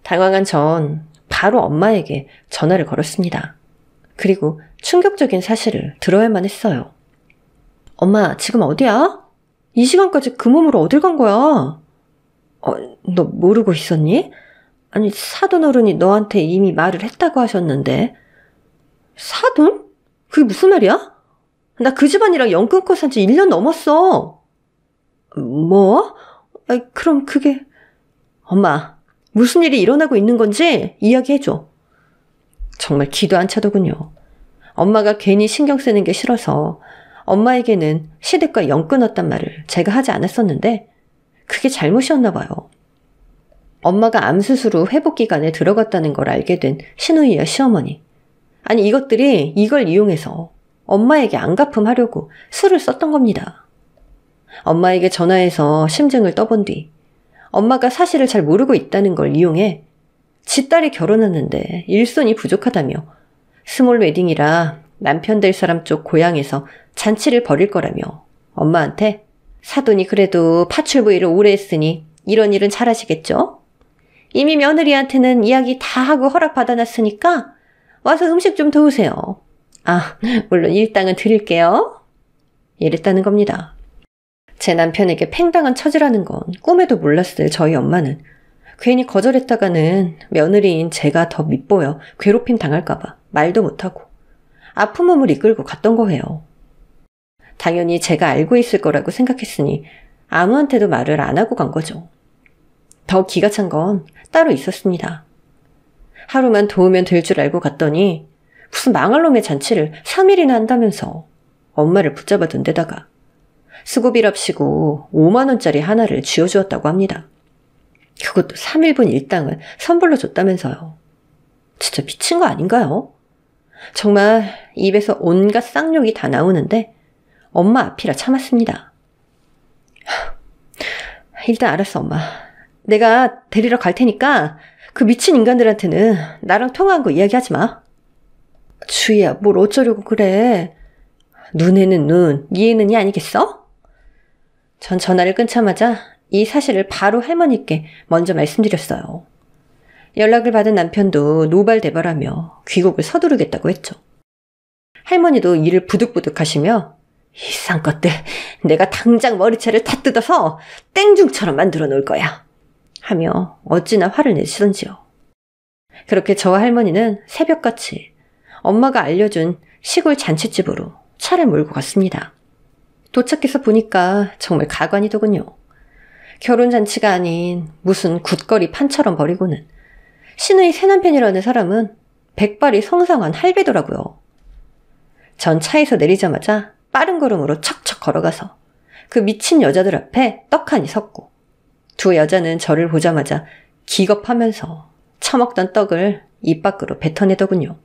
당황한 전 바로 엄마에게 전화를 걸었습니다. 그리고 충격적인 사실을 들어야만 했어요. 엄마, 지금 어디야? 이 시간까지 그 몸으로 어딜 간 거야? 너 모르고 있었니? 아니, 사돈 어른이 너한테 이미 말을 했다고 하셨는데. 사돈? 그게 무슨 말이야? 나 그 집안이랑 연 끊고 산 지 1년 넘었어. 뭐? 그럼 그게... 엄마, 무슨 일이 일어나고 있는 건지 이야기해줘. 정말 기도 안 차더군요. 엄마가 괜히 신경 쓰는 게 싫어서 엄마에게는 시댁과 연 끊었단 말을 제가 하지 않았었는데 그게 잘못이었나 봐요. 엄마가 암 수술 후 회복 기간에 들어갔다는 걸 알게 된 시누이와 시어머니. 아니 이것들이 이걸 이용해서 엄마에게 안갚음하려고 술을 썼던 겁니다. 엄마에게 전화해서 심증을 떠본 뒤 엄마가 사실을 잘 모르고 있다는 걸 이용해 지 딸이 결혼했는데 일손이 부족하다며 스몰 웨딩이라 남편 될 사람 쪽 고향에서 잔치를 벌일 거라며 엄마한테 사돈이 그래도 파출 부위를 오래 했으니 이런 일은 잘하시겠죠? 이미 며느리한테는 이야기 다 하고 허락받아놨으니까 와서 음식 좀 도우세요. 물론 일당은 드릴게요. 이랬다는 겁니다. 제 남편에게 팽당한 처지라는 건 꿈에도 몰랐을 저희 엄마는 괜히 거절했다가는 며느리인 제가 더 밉보여 괴롭힘 당할까봐 말도 못하고 아픈 몸을 이끌고 갔던 거예요. 당연히 제가 알고 있을 거라고 생각했으니 아무한테도 말을 안 하고 간 거죠. 더 기가 찬 건 따로 있었습니다. 하루만 도우면 될 줄 알고 갔더니 무슨 망할 놈의 잔치를 3일이나 한다면서 엄마를 붙잡아둔 데다가 수고비랍시고 5만 원짜리 하나를 쥐어주었다고 합니다. 그것도 3일분 일당을 선불로 줬다면서요. 진짜 미친 거 아닌가요? 정말 입에서 온갖 쌍욕이 다 나오는데 엄마 앞이라 참았습니다. 일단 알았어 엄마. 내가 데리러 갈 테니까 그 미친 인간들한테는 나랑 통화한 거 이야기하지 마. 주희야, 뭘 어쩌려고 그래. 눈에는 눈, 이에는 이 아니겠어? 전 전화를 끊자마자 이 사실을 바로 할머니께 먼저 말씀드렸어요. 연락을 받은 남편도 노발대발하며 귀국을 서두르겠다고 했죠. 할머니도 이를 부득부득 하시며 이 쌍것들 내가 당장 머리채를 다 뜯어서 땡중처럼 만들어 놓을 거야 하며 어찌나 화를 내시던지요. 그렇게 저와 할머니는 새벽같이 엄마가 알려준 시골 잔칫집으로 차를 몰고 갔습니다. 도착해서 보니까 정말 가관이더군요. 결혼잔치가 아닌 무슨 굿거리 판처럼 버리고는 신의 새남편이라는 사람은 백발이 성상한 할배더라고요. 전 차에서 내리자마자 빠른 걸음으로 척척 걸어가서 그 미친 여자들 앞에 떡하니 섰고 두 여자는 저를 보자마자 기겁하면서 처먹던 떡을 입 밖으로 뱉어내더군요.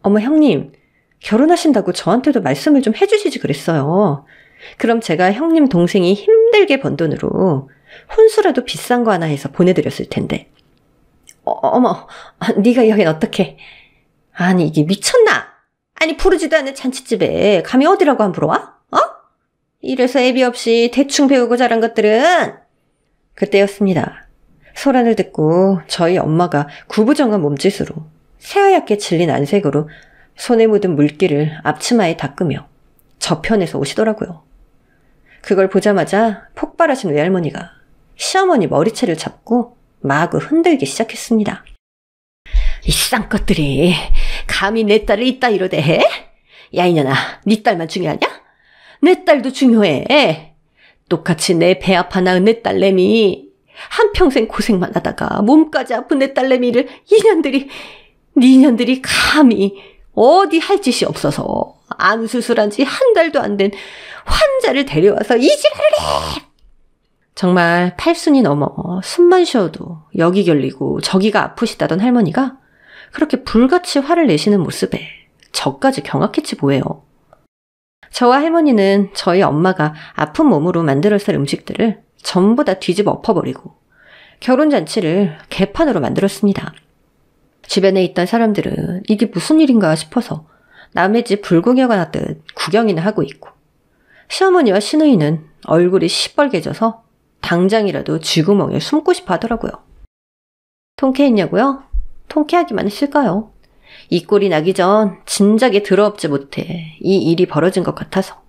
어머 형님, 결혼하신다고 저한테도 말씀을 좀 해주시지 그랬어요. 그럼 제가 형님 동생이 힘들게 번 돈으로 혼수라도 비싼 거 하나 해서 보내드렸을 텐데. 어머, 네가 여긴 어떡해. 아니 이게 미쳤나? 아니 부르지도 않은 잔칫집에 감히 어디라고 안 불어와? 이래서 애비 없이 대충 배우고 자란 것들은. 그때였습니다. 소란을 듣고 저희 엄마가 구부정한 몸짓으로 새하얗게 질린 안색으로 손에 묻은 물기를 앞치마에 닦으며 저편에서 오시더라고요. 그걸 보자마자 폭발하신 외할머니가 시어머니 머리채를 잡고 마구 흔들기 시작했습니다. 이 쌍것들이 감히 내 딸을 이따위로 대해? 야 이년아, 네 딸만 중요하냐? 내 딸도 중요해. 똑같이 내 배 아파 낳은 내 딸내미 한평생 고생만 하다가 몸까지 아픈 내 딸내미를 니년들이 감히 어디 할 짓이 없어서 암 수술한 지 한 달도 안 된 환자를 데려와서 이 지랄을 해. 정말 8순이 넘어 숨만 쉬어도 여기 결리고 저기가 아프시다던 할머니가 그렇게 불같이 화를 내시는 모습에 저까지 경악했지 뭐예요. 저와 할머니는 저희 엄마가 아픈 몸으로 만들었을 음식들을 전부 다 뒤집어 엎어버리고 결혼잔치를 개판으로 만들었습니다. 주변에 있던 사람들은 이게 무슨 일인가 싶어서 남의 집 불구경 하듯 구경이나 하고 있고 시어머니와 시누이는 얼굴이 시뻘개져서 당장이라도 쥐구멍에 숨고 싶어 하더라고요. 통쾌했냐고요? 통쾌하기만 했을까요? 이 꼴이 나기 전 진작에 들어엎지 못해 이 일이 벌어진 것 같아서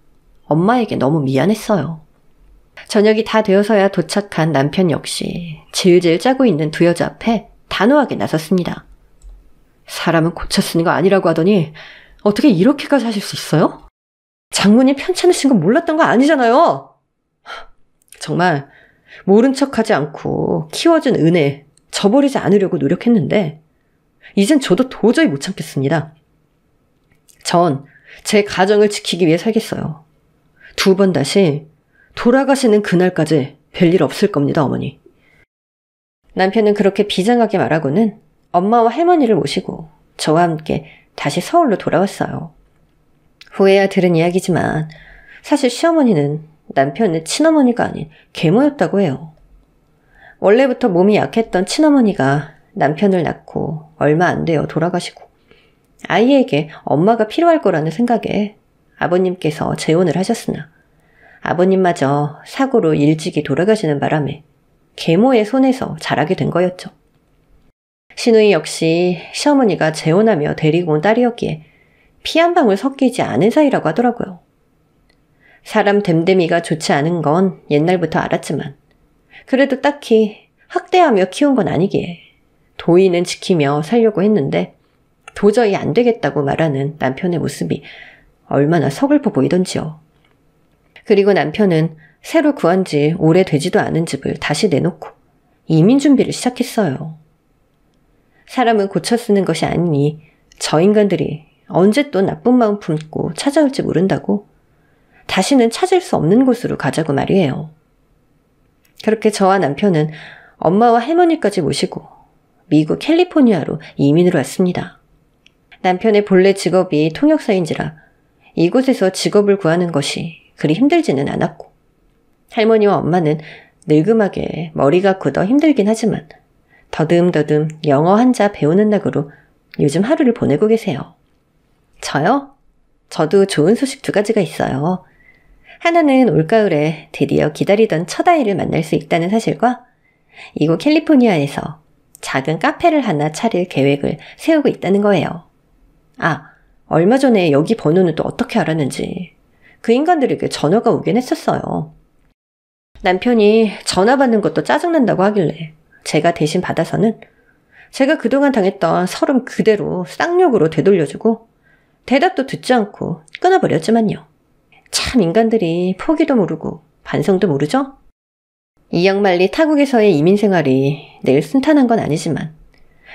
엄마에게 너무 미안했어요. 저녁이 다 되어서야 도착한 남편 역시 질질 짜고 있는 두 여자 앞에 단호하게 나섰습니다. 사람은 고쳐 쓰는 거 아니라고 하더니 어떻게 이렇게까지 하실 수 있어요? 장모님 편찮으신 거 몰랐던 거 아니잖아요. 정말 모른 척하지 않고 키워준 은혜 저버리지 않으려고 노력했는데 이젠 저도 도저히 못 참겠습니다. 전 제 가정을 지키기 위해 살겠어요. 두 번 다시 돌아가시는 그날까지 별일 없을 겁니다, 어머니. 남편은 그렇게 비장하게 말하고는 엄마와 할머니를 모시고 저와 함께 다시 서울로 돌아왔어요. 후에야 들은 이야기지만 사실 시어머니는 남편의 친어머니가 아닌 계모였다고 해요. 원래부터 몸이 약했던 친어머니가 남편을 낳고 얼마 안 되어 돌아가시고 아이에게 엄마가 필요할 거라는 생각에 아버님께서 재혼을 하셨으나 아버님마저 사고로 일찍이 돌아가시는 바람에 계모의 손에서 자라게 된 거였죠. 시누이 역시 시어머니가 재혼하며 데리고 온 딸이었기에 피 한 방울 섞이지 않은 사이라고 하더라고요. 사람 됨됨이가 좋지 않은 건 옛날부터 알았지만 그래도 딱히 학대하며 키운 건 아니기에 도의는 지키며 살려고 했는데 도저히 안 되겠다고 말하는 남편의 모습이 얼마나 서글퍼 보이던지요. 그리고 남편은 새로 구한 지 오래되지도 않은 집을 다시 내놓고 이민 준비를 시작했어요. 사람은 고쳐 쓰는 것이 아니니 저 인간들이 언제 또 나쁜 마음 품고 찾아올지 모른다고 다시는 찾을 수 없는 곳으로 가자고 말이에요. 그렇게 저와 남편은 엄마와 할머니까지 모시고 미국 캘리포니아로 이민을 왔습니다. 남편의 본래 직업이 통역사인지라 이곳에서 직업을 구하는 것이 그리 힘들지는 않았고 할머니와 엄마는 늙음하게 머리가 굳어 힘들긴 하지만 더듬더듬 영어 한자 배우는 낙으로 요즘 하루를 보내고 계세요. 저요? 저도 좋은 소식 2가지가 있어요. 하나는 올가을에 드디어 기다리던 첫 아이를 만날 수 있다는 사실과 이곳 캘리포니아에서 작은 카페를 하나 차릴 계획을 세우고 있다는 거예요. 아, 얼마 전에 여기 번호는 또 어떻게 알았는지 그 인간들에게 전화가 오긴 했었어요. 남편이 전화 받는 것도 짜증난다고 하길래 제가 대신 받아서는 제가 그동안 당했던 서름 그대로 쌍욕으로 되돌려주고 대답도 듣지 않고 끊어버렸지만요. 참 인간들이 포기도 모르고 반성도 모르죠? 이영만리 타국에서의 이민 생활이 늘 순탄한 건 아니지만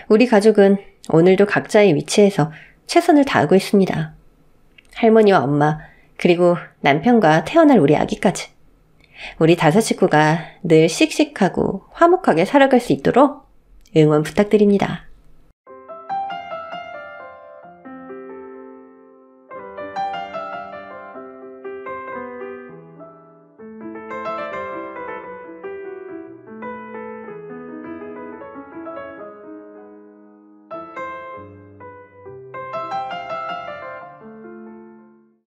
우리 가족은 오늘도 각자의 위치에서 최선을 다하고 있습니다. 할머니와 엄마, 그리고 남편과 태어날 우리 아기까지. 우리 5 식구가 늘 씩씩하고 화목하게 살아갈 수 있도록 응원 부탁드립니다.